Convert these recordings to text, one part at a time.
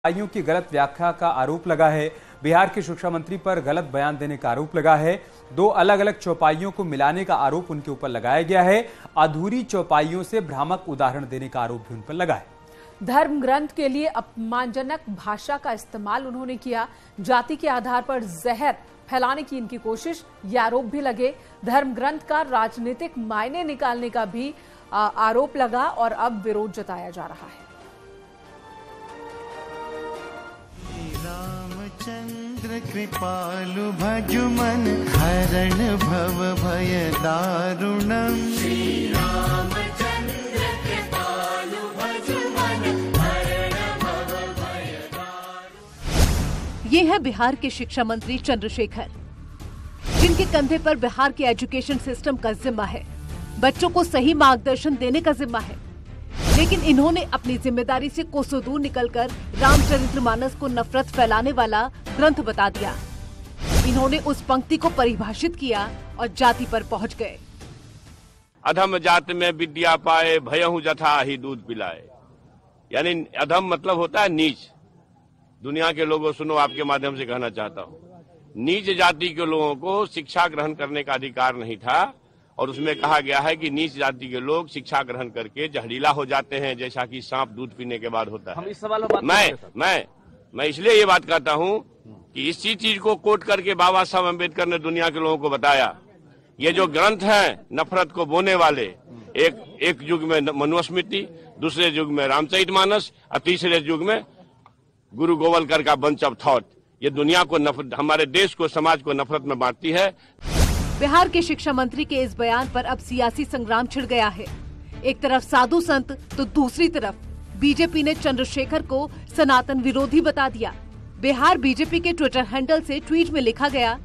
चौपाइयों की गलत व्याख्या का आरोप लगा है। बिहार के शिक्षा मंत्री पर गलत बयान देने का आरोप लगा है। दो अलग अलग चौपाइयों को मिलाने का आरोप उनके ऊपर लगाया गया है। अधूरी चौपाइयों से भ्रामक उदाहरण देने का आरोप भी उन पर लगा है। धर्म ग्रंथ के लिए अपमानजनक भाषा का इस्तेमाल उन्होंने किया। जाति के आधार पर जहर फैलाने की इनकी कोशिश, ये आरोप भी लगे। धर्म ग्रंथ का राजनीतिक मायने निकालने का भी आरोप लगा और अब विरोध जताया जा रहा है। रामचंद्र कृपालु भजुमन हरण भव भय दारुणम। श्री रामचंद्र कृपालु भजुमन हरण भव भय दारुणम। ये है बिहार के शिक्षा मंत्री चंद्रशेखर, जिनके कंधे पर बिहार के एजुकेशन सिस्टम का जिम्मा है। बच्चों को सही मार्गदर्शन देने का जिम्मा है, लेकिन इन्होंने अपनी जिम्मेदारी से कोसों दूर निकलकर रामचरितमानस को नफरत फैलाने वाला ग्रंथ बता दिया। इन्होंने उस पंक्ति को परिभाषित किया और जाति पर पहुंच गए। अधम जात में विद्या पाए, भयहु जथा ही दूध पिलाए। यानी अधम मतलब होता है नीच। दुनिया के लोगों सुनो, आपके माध्यम से कहना चाहता हूँ, नीच जाति के लोगों को शिक्षा ग्रहण करने का अधिकार नहीं था। और उसमें कहा गया है कि नीच जाति के लोग शिक्षा ग्रहण करके जहरीला हो जाते हैं, जैसा कि सांप दूध पीने के बाद होता है। हम इस सवाल में मैं इसलिए ये बात कहता हूँ कि इसी चीज को कोट करके बाबा साहब अम्बेडकर ने दुनिया के लोगों को बताया। ये जो ग्रंथ हैं नफरत को बोने वाले, एक युग में मनुस्मृति, दूसरे युग में रामचरितमानस और तीसरे युग में गुरु गोवलकर का बंच ऑफ थॉट, ये दुनिया को नफरत, हमारे देश को, समाज को नफरत में बांटती है। बिहार के शिक्षा मंत्री के इस बयान पर अब सियासी संग्राम छिड़ गया है। एक तरफ साधु संत तो दूसरी तरफ बीजेपी ने चंद्रशेखर को सनातन विरोधी बता दिया। बिहार बीजेपी के ट्विटर हैंडल से ट्वीट में लिखा गया,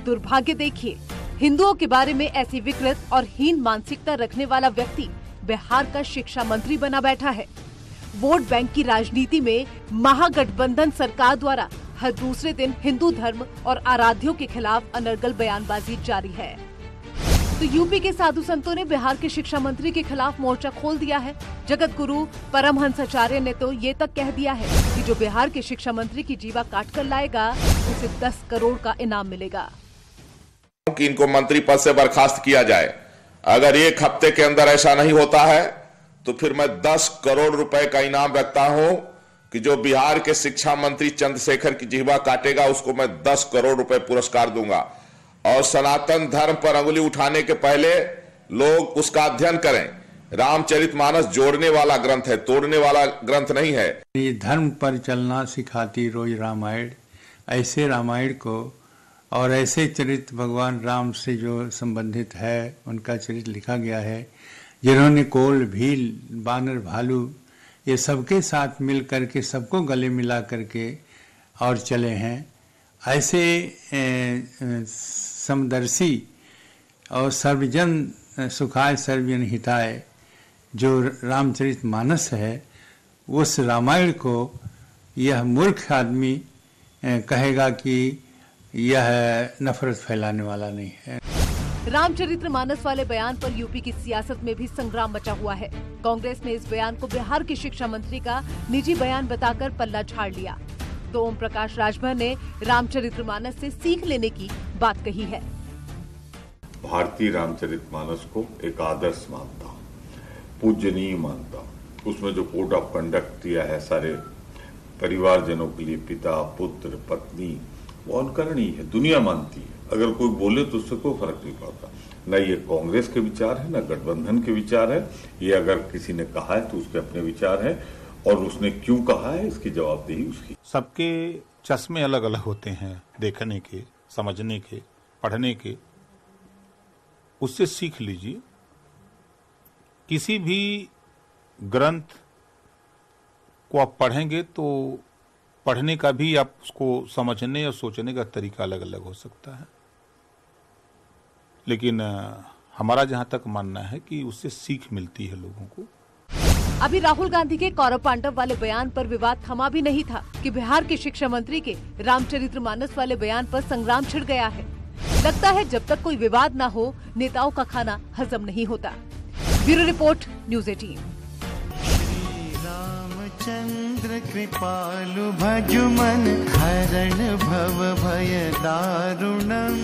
दुर्भाग्य देखिए, हिंदुओं के बारे में ऐसी विकृत और हीन मानसिकता रखने वाला व्यक्ति बिहार का शिक्षा मंत्री बना बैठा है। वोट बैंक की राजनीति में महागठबंधन सरकार द्वारा हर दूसरे दिन हिंदू धर्म और आराध्यों के खिलाफ अनर्गल बयानबाजी जारी है। तो यूपी के साधु संतों ने बिहार के शिक्षा मंत्री के खिलाफ मोर्चा खोल दिया है। जगत गुरु परमहंसाचार्य ने तो ये तक कह दिया है कि जो बिहार के शिक्षा मंत्री की जीवा काट कर लाएगा उसे 10 करोड़ का इनाम मिलेगा। कि इनको मंत्री पद से बर्खास्त किया जाए। अगर 1 हफ्ते के अंदर ऐसा नहीं होता है तो फिर मैं 10 करोड़ रुपए का इनाम रखता हूं कि जो बिहार के शिक्षा मंत्री चंद्रशेखर की जिह्वा काटेगा उसको मैं 10 करोड़ रुपए पुरस्कार दूंगा। और सनातन धर्म पर अंगुली उठाने के पहले लोग उसका अध्ययन करें। रामचरितमानस जोड़ने वाला ग्रंथ है, तोड़ने वाला ग्रंथ नहीं है। ये धर्म पर चलना सिखाती रोज रामायण, ऐसे रामायण को और ऐसे चरित्र भगवान राम से जो संबंधित है उनका चरित्र लिखा गया है, जिन्होंने कोल, भील, बानर, भालू ये सबके साथ मिल करके सबको गले मिला करके और चले हैं। ऐसे समदर्शी और सर्वजन सुखाय सर्वजन हिताय जो रामचरितमानस है, उस रामायण को यह मूर्ख आदमी कहेगा कि यह नफरत फैलाने वाला नहीं है। रामचरितमानस वाले बयान पर यूपी की सियासत में भी संग्राम मचा हुआ है। कांग्रेस ने इस बयान को बिहार के शिक्षा मंत्री का निजी बयान बताकर पल्ला झाड़ लिया। तो ओम प्रकाश राजभर ने रामचरितमानस से सीख लेने की बात कही है। भारतीय रामचरितमानस को एक आदर्श मानता हूँ, पूजनीय मानता हूँ। उसमें जो कोड ऑफ कंडक्ट दिया है सारे परिवारजनों के लिए, पिता, पुत्र, पत्नी, वो अनुकरणीय है, दुनिया मानती है। अगर कोई बोले तो उससे कोई फर्क नहीं पड़ता। न ये कांग्रेस के विचार है, न गठबंधन के विचार है। ये अगर किसी ने कहा है तो उसके अपने विचार है, और उसने क्यों कहा है इसकी जवाबदेही उसकी। सबके चश्मे अलग अलग होते हैं, देखने के, समझने के, पढ़ने के। उससे सीख लीजिए। किसी भी ग्रंथ को आप पढ़ेंगे तो पढ़ने का भी आप उसको समझने और सोचने का तरीका अलग अलग हो सकता है, लेकिन हमारा जहां तक मानना है कि उससे सीख मिलती है लोगों को। अभी राहुल गांधी के कौरव पांडव वाले बयान पर विवाद थमा भी नहीं था कि बिहार के शिक्षा मंत्री के रामचरितमानस वाले बयान पर संग्राम छिड़ गया है। लगता है जब तक कोई विवाद न हो, नेताओं का खाना हजम नहीं होता। Bureau report, news 18। रामचंद्र कृपालु भजु मन हरण भव भय दारुणम्।